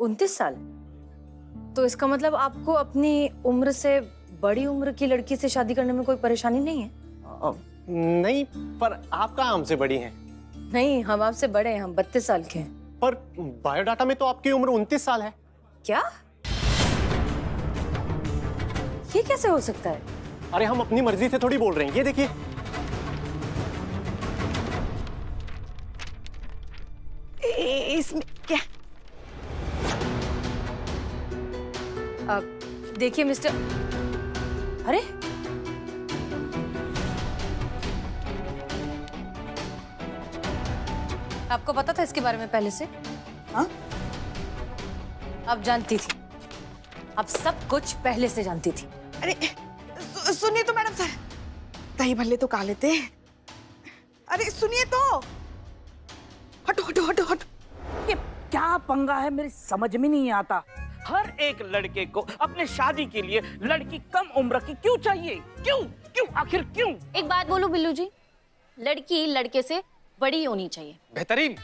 29 साल? तो इसका मतलब आपको अपनी उम्र से बड़ी उम्र की लड़की से शादी करने में कोई परेशानी नहीं है? नहीं, पर आप कहाँ हमसे बड़ी हैं? नहीं, हम आपसे बड़े हैं, हम 32 साल के हैं। पर बायोडाटा में तो आपकी उम्र 29 साल है। क्या? ये कैसे हो सकता है? अरे हम अपनी मर्जी से थोड़ी बोल रहे हैं, ये देखिए। इसमें क्या? देखिए मिस्टर, अरे आपको पता था इसके बारे में पहले से? हाँ? आप जानती थी, आप सब कुछ पहले से जानती थी। अरे सुनिए तो मैडम सर, दही भल्ले तो खा लेते। अरे सुनिए तो, हटो हटो हटो हटो। ये क्या पंगा है, मेरी समझ में नहीं आता। हर एक लड़के को अपने शादी के लिए लड़की कम उम्र की क्यों चाहिए? क्यों क्यों आखिर क्यों? एक बात बोलूं बिल्लू जी, लड़की लड़के से बड़ी होनी चाहिए। बेहतरीन,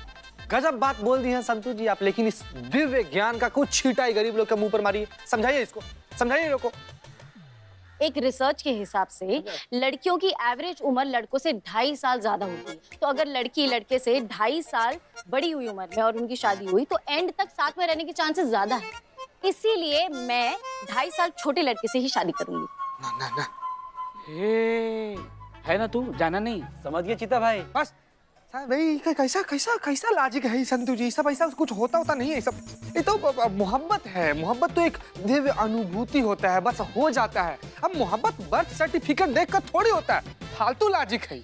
गजब बात बोल दी है संतू जी आप, लेकिन इस दिव्य ज्ञान का कुछ छींटा ही गरीब लोग के मुंह पर मारिए। समझाइए इसको, समझाइए लोगों को। एक रिसर्च के हिसाब से लड़कियों की एवरेज उम्र लड़कों से 2.5 साल ज्यादा होती है। तो अगर लड़की लड़के से 2.5 साल बड़ी हुई उम्र में और उनकी शादी हुई तो एंड तक साथ में रहने के चांसेस ज्यादा है। इसीलिए मैं 2.5 साल छोटे लड़के से ही शादी करूंगी। ना ना ना, है ना, तू जाना नहीं। समझ गए चिता भाई। बस भाई, कैसा कैसा कैसा लॉजिक है संतू जी? सब ऐसा कुछ होता नहीं है। सब ये तो मोहब्बत है। मोहब्बत तो एक दिव्य अनुभूति होता है, बस हो जाता है। अब मोहब्बत बर्थ सर्टिफिकेट देखकर थोड़ी होता है, फालतू लॉजिक है।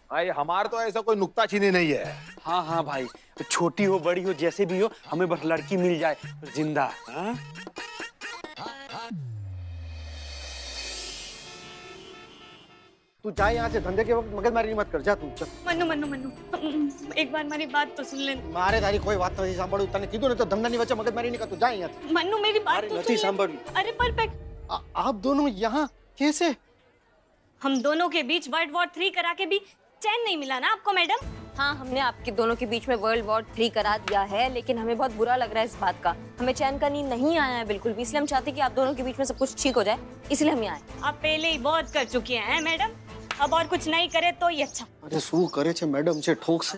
भाई हमारा तो ऐसा कोई नुक्ताचीनी नहीं है। हाँ हाँ भाई, छोटी हो बड़ी हो जैसे भी हो, हमें बस लड़की मिल जाए जिंदा। हाँ? तू जा यहाँ से, धंधे के वक्त मगजमारी मत कर, जा तू चल। मन्नू मन्नू मन्नू एक बार मेरी बात तो सुन ले। मारे तारी कोई बात नहीं सांभळू, तने कीधुं ने तो धंधा नहीं बचे, मगजमारी नहीं कर, तू जा यहाँ से। मन्नू मेरी बात तो सुन ले। सांभळू। अरे पर आप दोनों यहाँ कैसे? हम दोनों के बीच वर्ल्ड वॉर 3 करा के भी चैन नहीं मिला ना आपको मैडम? हाँ, हमने आपके दोनों के बीच में वर्ल्ड वॉर 3 करा दिया है, लेकिन हमें बहुत बुरा लग रहा है इस बात का। हमें चैन का नींद नहीं आया है बिल्कुल भी, इसलिए हम चाहते हैं कि आप दोनों के बीच में सब कुछ ठीक हो जाए, इसलिए हम यहाँ आए। आप पहले ही बहुत कर चुकी हैं मैडम, अब और कुछ नहीं करे तो ये अच्छा। अरे शू करे छे मैडम से ठोक से।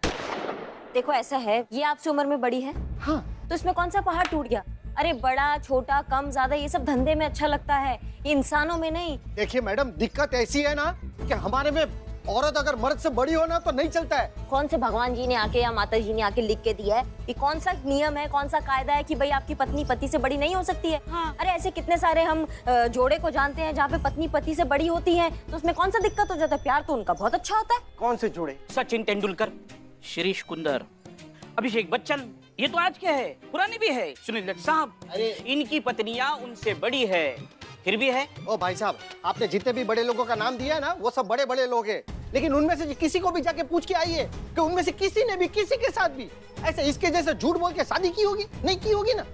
देखो ऐसा है, ये आपसे उम्र में बड़ी है। हाँ। तो इसमें कौन सा पहाड़ टूट गया? अरे बड़ा छोटा कम ज्यादा ये सब धंधे में अच्छा लगता है, इंसानों में नहीं। देखिए मैडम, दिक्कत ऐसी है ना कि हमारे में औरत अगर मर्द से बड़ी हो ना तो नहीं चलता है। कौन से भगवान जी ने आके या माता जी ने आके लिख के दिया है? ये कौन सा नियम है, कौन सा कायदा है कि भाई आपकी पत्नी पति से बड़ी नहीं हो सकती है? हाँ। अरे ऐसे कितने सारे हम जोड़े को जानते हैं जहाँ पे पत्नी पति से बड़ी होती है, तो उसमें कौन सा दिक्कत हो जाता है? प्यार तो उनका बहुत अच्छा होता है। कौन से जोड़े? सचिन तेंदुलकर, शिरीष कुंदर, अभिषेक बच्चन, ये तो आज के है, पुराने भी है। सुनील दत्त साहब, अरे इनकी पत्नियां उनसे बड़ी है, फिर भी है। ओ भाई साहब, आपने जितने भी बड़े लोगों का नाम दिया है ना, वो सब बड़े बड़े लोग हैं, लेकिन उनमें से किसी को भी जाके पूछ के आइए कि उनमें से किसी ने भी किसी के साथ भी ऐसे इसके जैसे झूठ बोल के शादी की होगी? नहीं की होगी ना।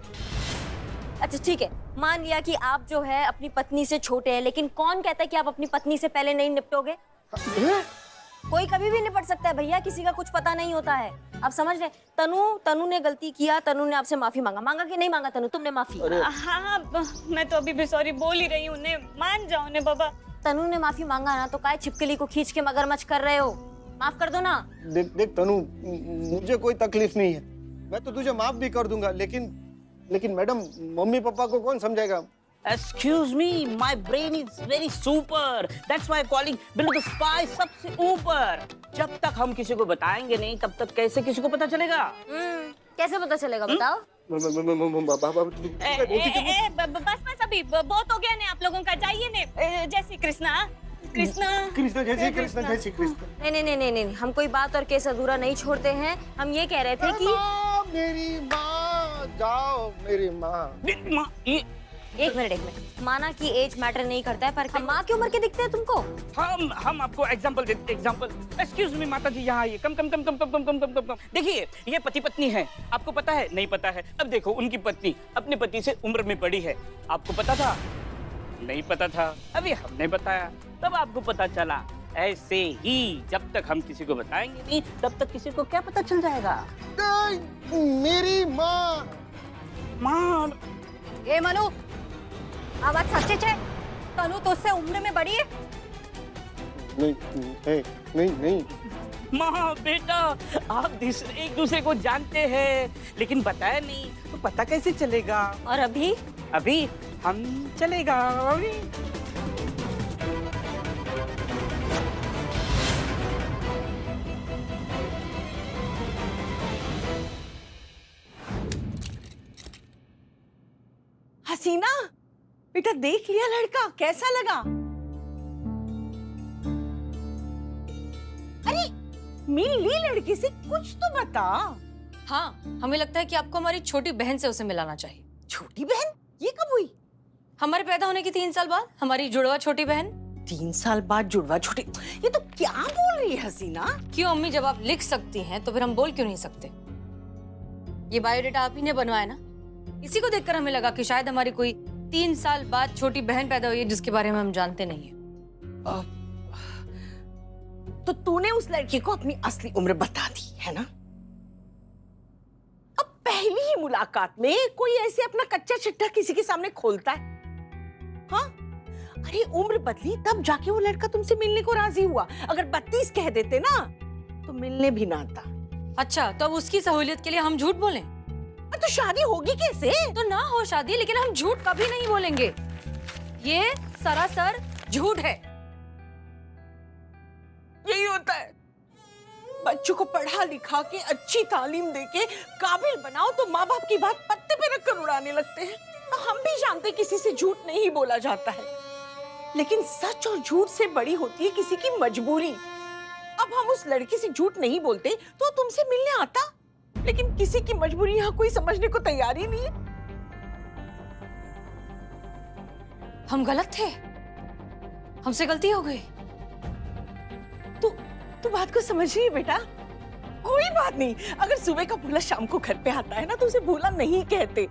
अच्छा ठीक है, मान लिया कि आप जो है अपनी पत्नी से छोटे हैं, लेकिन कौन कहता है कि आप अपनी पत्नी से पहले नहीं निपटोगे? कोई कभी भी निपट सकता है भैया, किसी का कुछ पता नहीं होता है। आप समझ रहे? तनु ने गलती किया, तनु ने आपसे माफी मांगा कि नहीं मांगा? तनु, तुमने माफी? हाँ, मैं तो अभी भी सॉरी बोल ही रही हूँ, मान जाओ ने बाबा। तनु ने माफी मांगा ना, तो काय छिपकली को खींच के मगरमच्छ कर रहे हो? माफ कर दो ना। देख देख तनु, मुझे कोई तकलीफ नहीं है, मैं तो तुझे माफ भी कर दूंगा, लेकिन मैडम, मम्मी पापा को कौन समझाएगा? Excuse me, my brain is very super. That's why I'm calling Billu the spy सबसे ऊपर। जब तक हम किसी को बताएंगे नहीं, तब तक कैसे किसी को पता चलेगा? कैसे पता चलेगा बताओ? बस अभी बहुत हो गया ने आप लोगों का, जाइए ने। जय श्री कृष्णा। कृष्णा कृष्ण जय श्री कृष्ण, जय श्री कृष्ण। नहीं, हम कोई बात और केस अधूरा नहीं छोड़ते हैं। हम ये कह रहे थे कि मेरी माँ, जाओ मेरी माँ। एक मिनट, माना कि एज मैटर नहीं करता है, पर माँ की उम्र के दिखते हैं तुमको? हम आपको एग्जांपल देते, एग्जांपल। एक्सक्यूज मी माता जी, यहाँ आइए। कम। देखिए, ये पति पत्नी है, आपको पता है? नहीं पता है। अब देखो, उनकी पत्नी अपने पति से उम्र में बड़ी है, आपको पता था? नहीं पता था। अभी हमने बताया, तब आपको पता चला। ऐसे ही जब तक हम किसी को बताएंगे नहीं, तब तक किसी को क्या पता चल जाएगा? मेरी माँ, ए मनु, आवाज सच्ची है? तनु तो उससे उम्र में बड़ी है? नहीं। माँ बेटा, आप एक दूसरे को जानते हैं लेकिन बताया नहीं, तो पता कैसे चलेगा? और अभी? अभी हम चलेगा। हसीना, बेटा देख लिया लड़का, कैसा लगा? अरे मिल ली लड़की से, कुछ तो बता। हाँ, हमें लगता है कि आपको हमारी छोटी बहन से उसे मिलाना चाहिए। छोटी बहन? ये कब हुई? हमारे पैदा होने के 3 साल बाद हमारी जुड़वा छोटी बहन। 3 साल बाद जुड़वा छोटी? ये तो क्या बोल रही है हसीना? क्यों अम्मी, जब आप लिख सकती हैं तो फिर हम बोल क्यों नहीं सकते? ये बायोडेटा आप ही ने बनवाया ना? इसी को देखकर हमें लगा कि शायद हमारी कोई 3 साल बाद छोटी बहन पैदा हुई है जिसके बारे में हम जानते नहीं है। तो तूने उस लड़की को अपनी असली उम्र बता दी है ना? अब पहली ही मुलाकात में कोई ऐसे अपना कच्चा चिट्ठा किसी के सामने खोलता है? हाँ? अरे उम्र बदली तब जाके वो लड़का तुमसे मिलने को राजी हुआ। अगर 32 कह देते ना तो मिलने भी ना आता। अच्छा, तो अब उसकी सहूलियत के लिए हम झूठ बोलें? तो शादी होगी कैसे? तो ना हो शादी, लेकिन हम झूठ कभी नहीं बोलेंगे। ये सरासर झूठ है। यही होता है, बच्चों को पढ़ा लिखा के अच्छी तालीम देके काबिल बनाओ तो माँ बाप की बात पत्ते पे रखकर उड़ाने लगते हैं। तो हम भी जानते हैं किसी से झूठ नहीं बोला जाता है, लेकिन सच और झूठ से बड़ी होती है किसी की मजबूरी। अब हम उस लड़की से झूठ नहीं बोलते तो तुमसे मिलने आता, लेकिन किसी की मजबूरी यहाँ कोई समझने को तैयार ही नहीं है। हम गलत थे, हमसे गलती हो गई। तू बात को समझ रही है बेटा? कोई बात नहीं, अगर सुबह का भूला शाम को घर पे आता है ना तो उसे भूला नहीं कहते।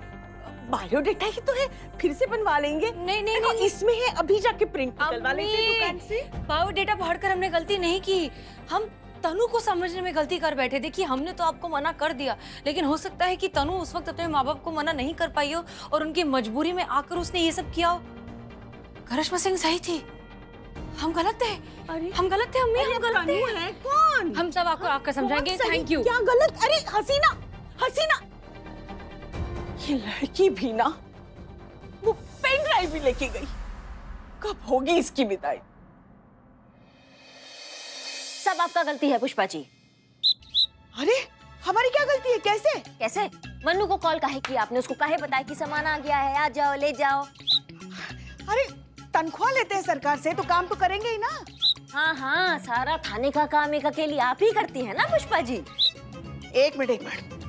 बायोडेटा ही तो है, फिर से बनवा लेंगे। नहीं नहीं देखो, नहीं, इसमें है, अभी जाके प्रिंट निकलवा लेंगे अम्मी, दुकान से। बायोडेटा पढ़कर हमने गलती नहीं की, हम तनु को समझने में गलती कर बैठे। देखिए, हमने तो आपको मना कर दिया, लेकिन हो सकता है कि तनु उस वक्त अपने माँ बाप को मना नहीं कर पाई हो और उनकी मजबूरी में आकर उसने ये सब किया हो। करिश्मा सिंह सही थी, हम गलत थे। अरे हम गलत थे अम्मी, हम गलत थे। तनु है कौन? हम सब आपको आकर समझाएंगे। कौन सही, थैंक यू। क्या गलत? अरे हसीना, हसीना, ये लड़की भी ना वो पेन ड्राइव भी लेके गई। कब होगी इसकी विदाई? सब आपका गलती है पुष्पा जी। अरे हमारी क्या गलती है? कैसे? कैसे? मन्नू को कॉल काहे किया आपने? उसको काहे बताया कि सामान आ गया है, आ जाओ ले जाओ? अरे तनख्वाह लेते हैं सरकार से तो काम तो करेंगे ही ना। हाँ हाँ, सारा थाने का काम एक अकेली आप ही करती है ना पुष्पा जी? एक मिनट,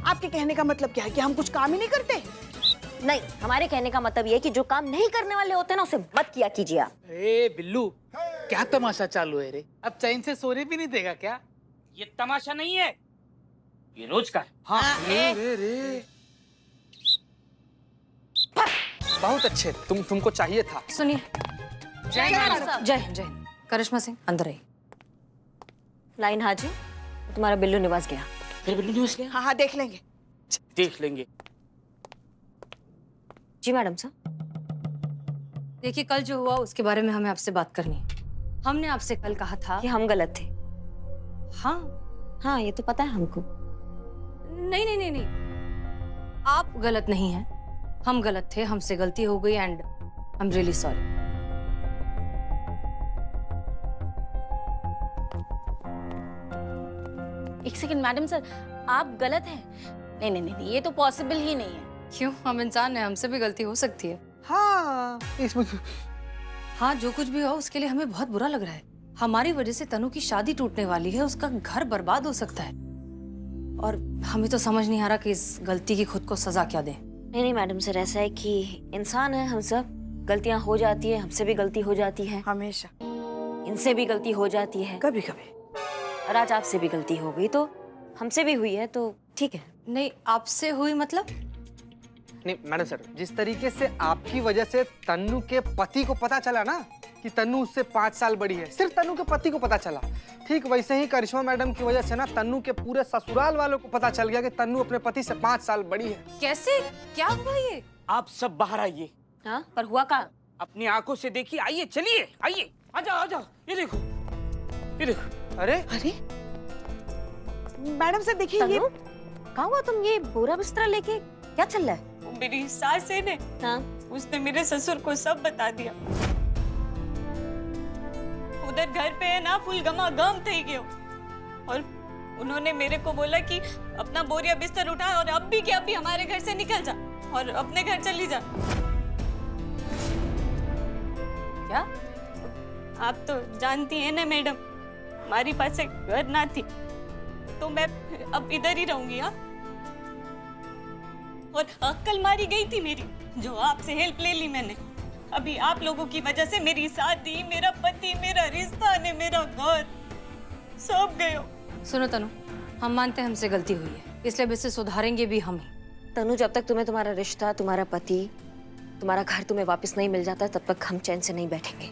आपके कहने का मतलब क्या है कि हम कुछ काम ही नहीं करते? नहीं, हमारे कहने का मतलब ये है कि जो काम नहीं करने वाले होते हैं ना उसे मत किया कीजिए आप। ए बिल्लू, क्या तमाशा चालू है रे? अब चैन से सोने भी नहीं देगा क्या? ये तमाशा नहीं है, ये रोज का है। हाँ, रे। बहुत अच्छे, तुमको चाहिए था। सुनिए, जय हिंद साहब। जय हिंद, जय हिंद। करिश्मा सिंह अंदर आइए। लाइन हाजी, तुम्हारा बिल्लू निवास गया। फिर बिल्लू न्यूज़ लिया? हाँ हाँ देख लेंगे। देख लेंगे। जी मैडम साहब। देखिए, कल जो हुआ उसके बारे में हमें आपसे बात करनी है। हमने आपसे कल कहा था कि हम गलत थे। हाँ, ये तो पता है हमको। नहीं नहीं नहीं नहीं, आप गलत नहीं हैं, हम गलत थे, हमसे गलती हो गई and I am really sorry. एक सेकंड मैडम सर, आप गलत हैं। नहीं नहीं नहीं, ये तो पॉसिबल ही नहीं है। क्यों? हम इंसान हैं, हमसे भी गलती हो सकती है। हाँ, इसमें हाँ, जो कुछ भी हो उसके लिए हमें बहुत बुरा लग रहा है। हमारी वजह से तनु की शादी टूटने वाली है, उसका घर बर्बाद हो सकता है, और हमें तो समझ नहीं आ रहा कि इस गलती की खुद को सजा क्या दें। नहीं मैडम सर, ऐसा है कि इंसान है हम सब, गलतियां हो जाती है, हमसे भी गलती हो जाती है, हमेशा इनसे भी गलती हो जाती है, कभी कभी। और आज आपसे भी गलती हो गई तो हमसे भी हुई है, तो ठीक है। नहीं, आपसे हुई मतलब? नहीं मैडम सर, जिस तरीके से आपकी वजह से तन्नू के पति को पता चला ना कि तन्नू उससे 5 साल बड़ी है, सिर्फ तन्नू के पति को पता चला, ठीक वैसे ही करिश्मा मैडम की वजह से ना तन्नू के पूरे ससुराल वालों को पता चल गया कि तन्नू अपने पति से 5 साल बड़ी है। कैसे? क्या हुआ ये? आप सब बाहर आइए। हाँ पर हुआ क्या? अपनी आंखों से देखिए, आइए, चलिए, आइए, आ जाओ, आ जाओ। ये देखो, ये देखो। अरे अरे मैडम से देखिए ये तनु, कहाँ हुआ तुम ये बोरा बिस्तरा लेके? क्या चल रहा है? वो मेरी सास है ने, हाँ उसने मेरे ससुर को सब बता दिया। उधर घर पे है ना फुल गमागम थे गयो, और उन्होंने मेरे को बोला कि अपना बोरिया बिस्तर उठा और अब भी के अभी हमारे घर से निकल जा और अपने घर चली जा। क्या? आप तो जानती हैं ना मैडम, हमारी पास एक घर ना थी, तो मैं अब इधर ही रहूंगी। हाँ, और अक्ल मारी गई थी मेरी, जो आपसे हेल्प ले ली मैंने। अभी आप लोगों की वजह से मेरी शादी, मेरा पति, मेरा रिश्ता ने मेरा घर सब गयो। सुनो तनु, हम मानते हैं हमसे गलती हुई है, इसलिए अब इसे सुधारेंगे भी हम ही। तनु, जब तक तुम्हें तुम्हारा रिश्ता, तुम्हारा पति, तुम्हारा घर तुम्हें वापस नहीं मिल जाता, तब तक हम चैन से नहीं बैठेंगे।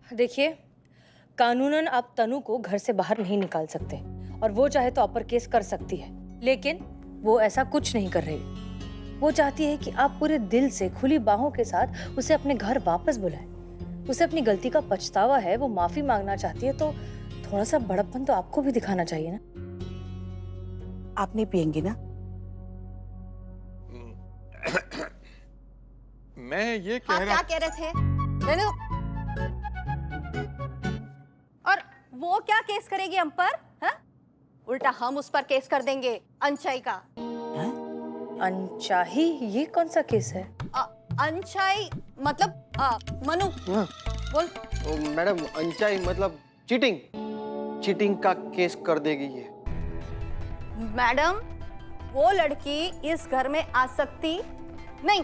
देखिए, कानूनन आप तनु को घर से बाहर नहीं निकाल सकते, और वो चाहे तो अपर केस कर सकती है, लेकिन वो ऐसा कुछ नहीं कर रही। वो चाहती है कि आप पूरे दिल से, खुली बाहों के साथ उसे अपने घर वापस बुलाएं। उसे अपनी गलती का पछतावा है, वो माफी मांगना चाहती है, तो थोड़ा सा बड़प्पन तो आपको भी दिखाना चाहिए ना। आप नहीं पियेंगी ना? मैं ये कह हाँ, रहा क्या कह रहे थे? रहने दो। और वो क्या केस करेगी हम पर? हाँ? उल्टा हम उस पर केस कर देंगे, अनचाही का। अनचाही? ये कौन सा केस है? अनचाही मतलब मनु, हाँ। बोल। ओ, मैडम, अनचाही मतलब चीटिंग। चीटिंग का केस कर देगी ये। मैडम, वो लड़की इस घर में आ सकती नहीं।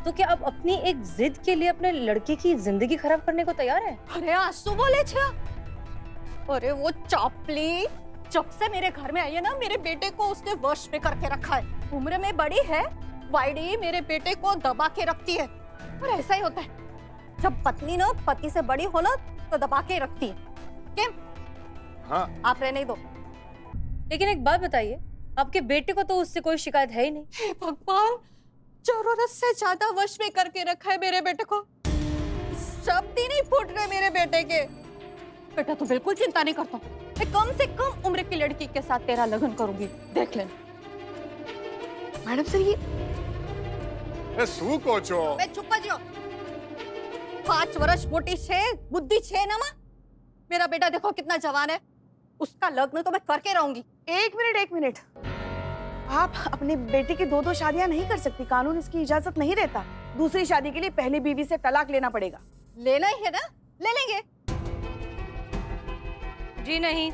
तो क्या आप अपनी एक जिद के लिए अपने लड़के की जिंदगी खराब करने को तैयार हैं? अरे आंसू बोले छा। अरे वो चापली जब से मेरे घर में आई है ना, मेरे बेटे को उसने वश में करके रखा है। उम्र में बड़ी है, वाइडी मेरे बेटे को दबा के रखती है। और ऐसा ही होता है, जब पत्नी ना पति से बड़ी हो ना तो दबा के रखती है। क्यों? हाँ। आप रहने दो। लेकिन एक बात बताइए, आपके बेटे को तो उससे कोई शिकायत है ही नहीं। हे भगवान, जरूरत से ज्यादा वश में करके रखा है मेरे बेटे को। शब्द ही नहीं फूट रहे मेरे बेटे के। बेटा तो बिल्कुल चिंता नहीं करता, मैं कम से कम उम्र की लड़की के साथ तेरा लगन करूंगी, देख लेना। मैडम सर ये શું કહો છો? मैं चुप कर जाओ। 5 वर्ष मोटी छे, बुद्धि छे ना मां। मेरा बेटा देखो कितना जवान है, उसका लग्न तो मैं करके रहूंगी। एक मिनट, आप अपने बेटे की 2 शादियां नहीं कर सकती, कानून इसकी इजाजत नहीं देता। दूसरी शादी के लिए पहली बीवी से तलाक लेना पड़ेगा। लेना ही है ना, ले लेंगे। जी नहीं,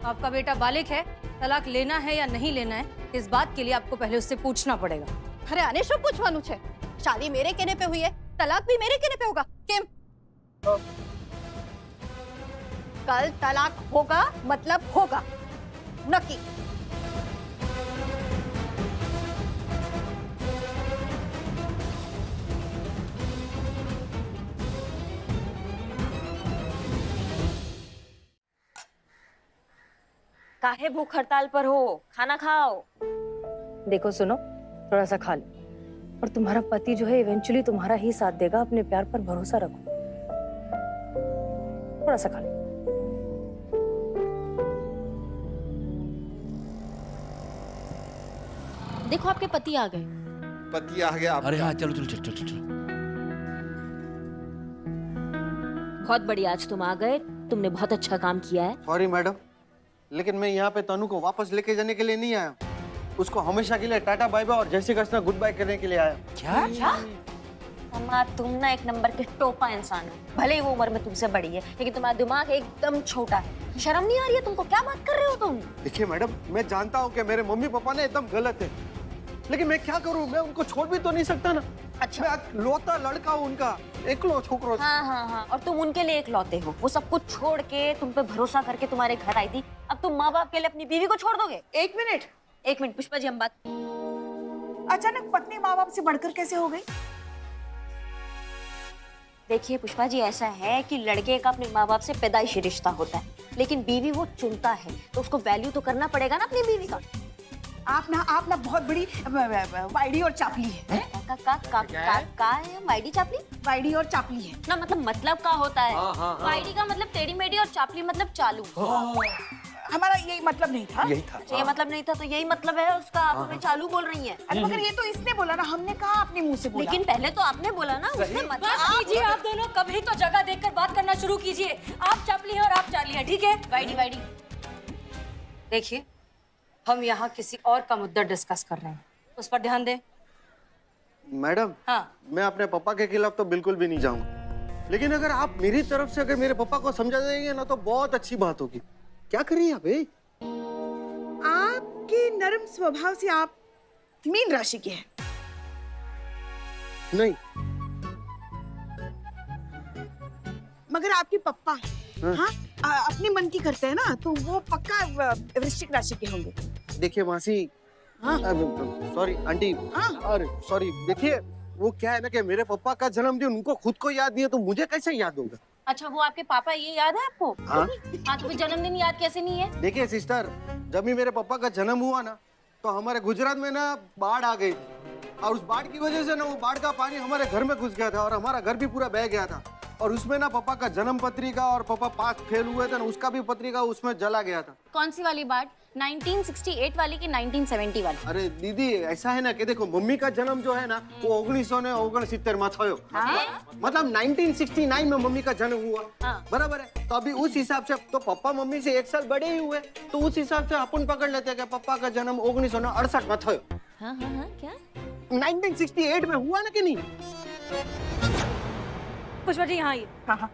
आपका बेटा बालिग है, तलाक लेना है या नहीं लेना है, इस बात के लिए आपको पहले उससे पूछना पड़ेगा। अरे आने शो पूछवानु छे, शादी मेरे कहने पे हुई है, तलाक भी मेरे कहने पे होगा। केम? कल तलाक होगा मतलब होगा, नक्की। काहे भूख हड़ताल पर हो? खाना खाओ। देखो सुनो, थोड़ा सा खा लो, और तुम्हारा पति जो है इवेंचुअली तुम्हारा ही साथ देगा। अपने प्यार पर भरोसा रखो, थोड़ा सा खा लो। देखो आपके पति आ गए। पति आ गया। अरे हाँ, चलो चलो चलो चलो चलो। बहुत बढ़िया, आज तुम आ गए, तुमने बहुत अच्छा काम किया है। सॉरी मैडम, लेकिन मैं यहाँ पे तनु को वापस लेके जाने के लिए नहीं आया। उसको हमेशा के लिए टाटा बाय बाय और जय श्री कृष्णा गुड बाय करने के लिए आया। क्या? अम्मा, तुम ना एक नंबर के टोपा इंसान हो। भले ही वो उम्र में तुमसे बड़ी है, लेकिन तुम्हारा दिमाग एकदम छोटा है। शर्म नहीं आ रही है तुमको? क्या बात कर रहे हो तुम? देखिए मैडम, मैं जानता हूँ कि मेरे मम्मी पापा ने एकदम गलत है, लेकिन मैं क्या करूँ, मैं उनको छोड़ भी तो नहीं सकता ना। अच्छा, मैं लौता लड़का हूँ उनका, एकलो छोकरो। हाँ हाँ हाँ, और तुम उनके लिए इकलौते हो। वो सब कुछ छोड़ के तुम पे भरोसा करके तुम्हारे घर आई थी, अब तुम माँ बाप के लिए अपनी बीवी को छोड़ दोगे? एक मिनट पुष्पा जी, हम बात। अचानक पत्नी माँ बाप से बढ़कर कैसे हो गई? देखिए पुष्पा जी, ऐसा है कि लड़के का अपने माँ बाप से पैदाइशी रिश्ता होता है, लेकिन बीवी वो चुनता है, तो उसको वैल्यू तो करना पड़ेगा ना अपनी बीवी का। आप ना बहुत बड़ी वाइडी और चापली है। का है वाइडी चापली? वाइडी और चापली है ना, मतलब का होता है? वाइडी का मतलब टेढ़ी मेढ़ी और चापली मतलब चालू। हमारा यही मतलब नहीं था। यही था। ये मतलब नहीं था तो यही मतलब है उसका। आप हमें चालू बोल रही हैं। अरे मगर ये तो इसने बोला ना, हमने कहा अपने मुंह से बोला। लेकिन पहले तो आपने बोला ना, उसने बस मतलब कीजिए आप दोनों, कभी तो जगह देखकर बात करना शुरू कीजिए। आप चापली हैं और आप चार्ली हैं, ठीक है? वाइडी वाइडी। देखिए, हम यहाँ किसी और का मुद्दा डिस्कस कर रहे हैं, उस पर ध्यान दें। मैडम, हाँ। मैं अपने पापा के खिलाफ तो बिल्कुल भी नहीं जाऊंगा, लेकिन अगर आप मेरी तरफ से अगर मेरे पापा को समझा देंगे ना तो बहुत अच्छी बात होगी। क्या कर रही है आप? आपके नरम स्वभाव से आप मीन राशि के हैं। नहीं। मगर आपके पप्पा हाँ अपने मन की करते हैं ना, तो वो पक्का वृश्चिक राशि के होंगे। देखिए मासी, सॉरी आंटी, और सॉरी, देखिए वो क्या है ना कि मेरे पापा का जन्मदिन उनको खुद को याद नहीं है, तो मुझे कैसे याद होगा? अच्छा, वो आपके पापा, ये याद है आपको? हाँ। हाँ, तो फिर जन्मदिन याद कैसे नहीं है? देखिए सिस्टर, जब भी मेरे पापा का जन्म हुआ ना, तो हमारे गुजरात में ना बाढ़ आ गई, और उस बाढ़ की वजह से ना वो बाढ़ का पानी हमारे घर में घुस गया था और हमारा घर भी पूरा बह गया था। और उसमें ना पापा का जन्म पत्रिका और पापा पास फेल हुए थे ना, उसका भी पत्रिका उसमें जला गया था। कौन सी वाली बात? 1968 वाली की 1970 वाली? अरे दीदी, ऐसा है ना कि देखो, मम्मी का जन्म जो है ना वो 1969 में थयो। मतलब 1969 में मम्मी का जन्म हुआ। बराबर है, तो अभी उस हिसाब से तो पापा मम्मी से 1 साल बड़े ही हुए, तो उस हिसाब से अपन पकड़ लेते हैं कि पापा का जन्म 1968 में थयो। हाँ, क्या? 1968 में हुआ ना कि नहीं? पुष्पा जी यहाँ आइए। हाँ।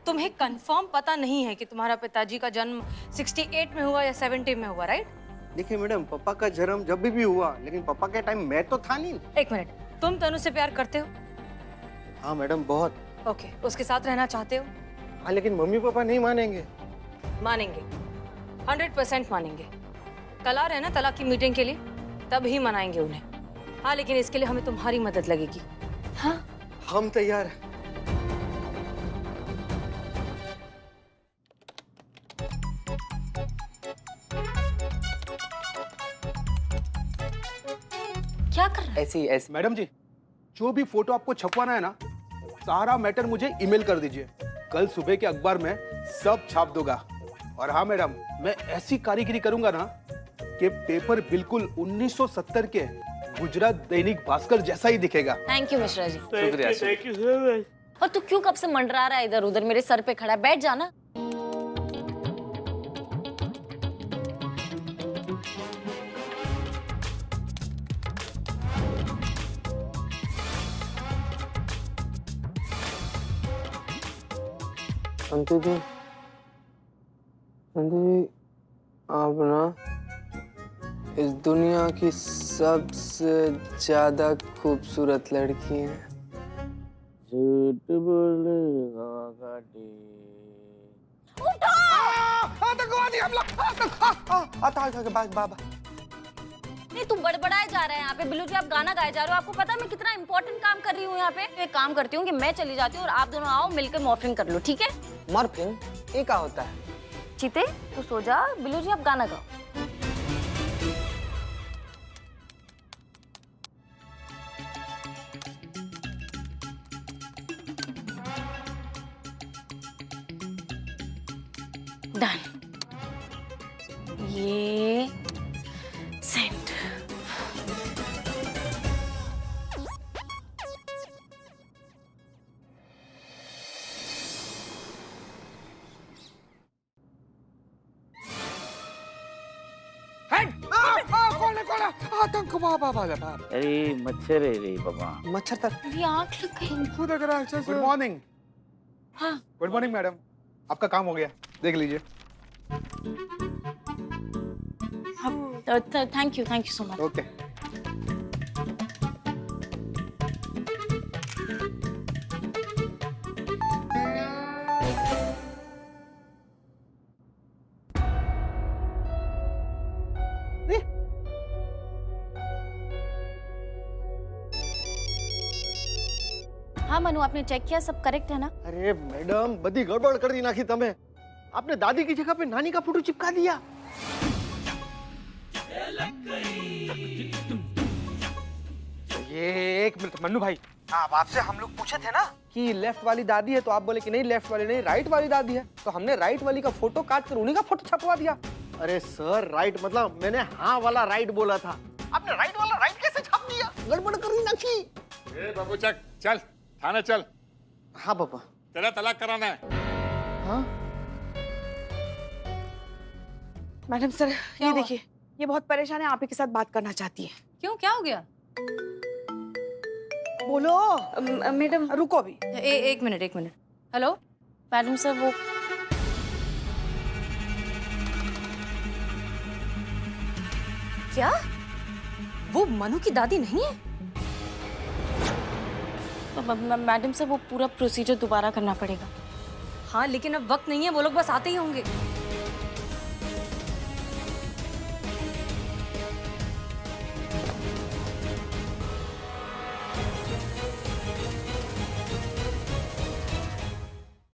तुम्हें कंफर्म पता नहीं है कि तुम्हारा पिताजी का जन्म 68 में हुआ या 70 में हुआ, राइट? देखिए मैडम, पापा का जन्म जब भी हुआ, लेकिन पापा के टाइम मैं तो था नहीं। एक मिनट, तुम तनु से प्यार करते हो? हाँ मैडम, बहुत। ओके, उसके साथ रहना चाहते हो? हाँ, लेकिन मम्मी पापा नहीं मानेंगे। मानेंगे, 100% मानेंगे। कल आ रहे हैं ना तलाक की मीटिंग के लिए, तब ही मनाएंगे उन्हें। हाँ, लेकिन इसके लिए हमें तुम्हारी मदद लगेगी। हाँ, हम तैयार हैं। क्या कर रहे हैं? ऐसी मैडम जी, जो भी फोटो आपको छपवाना है ना, सारा मैटर मुझे ईमेल कर दीजिए। कल सुबह के अखबार में सब छाप दूंगा। और हाँ मैडम, मैं ऐसी कारीगरी करूंगा ना कि पेपर बिल्कुल 1970 के गुजरात दैनिक भास्कर जैसा ही दिखेगा। Thank you Mishra ji. शुक्रिया। और तू क्यों कब से मंडरा रहा है इधर उधर, मेरे सर पे खड़ा है? बैठ जाना। संतु जी, आप ना इस दुनिया की सबसे ज्यादा खूबसूरत लड़की हैं। झूठ बोलेगा नहीं, तू बड़बड़ाए जा रहा है यहाँ पे। बिल्लू जी, आप गाना गाए जा रहे हो। आपको पता है मैं कितना इंपॉर्टेंट काम कर रही हूँ यहाँ पे? तो एक काम करती हूँ कि मैं चली जाती हूँ और आप दोनों आओ, मिलकर मॉर्फिंग कर लो, ठीक है? मॉर्फिंग ये क्या होता है? चीते, तू सो जा। बिल्लू जी, आप गाना गाओ। डन। ये सेंड। अरे मच्छर है रे बाबा। मच्छर तक मेरी आँख लग गई। Good morning. हाँ। गुड मॉर्निंग मैडम, आपका काम हो गया, देख लीजिए। Thank you so much. Okay. हाँ हाँ मनु, आपने चेक किया, सब करेक्ट है ना? अरे मैडम, बड़ी गड़बड़ कर दी नाखी तमे। आपने दादी की जगह पे नानी का फोटो चिपका दिया। ये एक मिनट मन्नू भाई, अब आपसे हम लोग पूछे थे ना कि लेफ्ट वाली दादी है, तो आप बोले कि नहीं लेफ्ट वाली नहीं, राइट वाली दादी है। तो हमने राइट वाली का फोटो काट कर उन्हीं का फोटो छपवा दिया। अरे सर, राइट मतलब मैंने हाँ वाला राइट बोला था, आपने राइट वाला राइट कैसे छाप दिया? गड़बड़ कर दी नाखी। ए बाबू चक, चल थाने चल, हाँ पापा। तेरा तलाक कराना है। हाँ मैडम सर, ये देखिए, ये बहुत परेशान है, आप ही के साथ बात करना चाहती है। क्यों, क्या हो गया? बोलो। मैडम रुको अभी। एक मिनट। हेलो मैडम सर, वो क्या? वो मनु की दादी नहीं है? मैडम सर, वो पूरा प्रोसीजर दोबारा करना पड़ेगा। हाँ, लेकिन अब वक्त नहीं है, वो लोग बस आते ही होंगे।